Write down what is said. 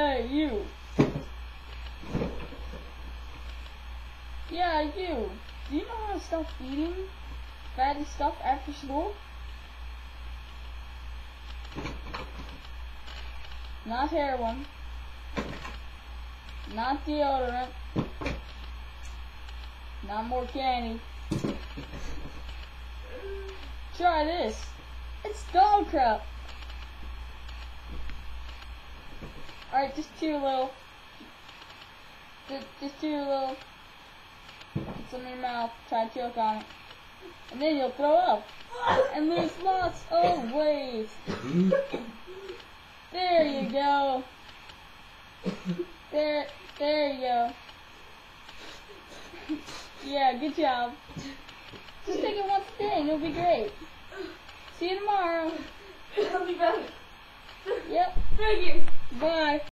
Hey, you. Yeah, you. Do you know how to stop eating fatty stuff after school? Not heroin. Not deodorant. Not more candy. Try this. It's dog crap. Alright, just chew a little. Just chew a little. Put some in your mouth. Try to choke on it. And then you'll throw up. And lose lots of weight. There you go. There you go. Yeah, good job. Just take it once a day and you'll be great. See you tomorrow. I'll be back. Yep. Thank you. Bye.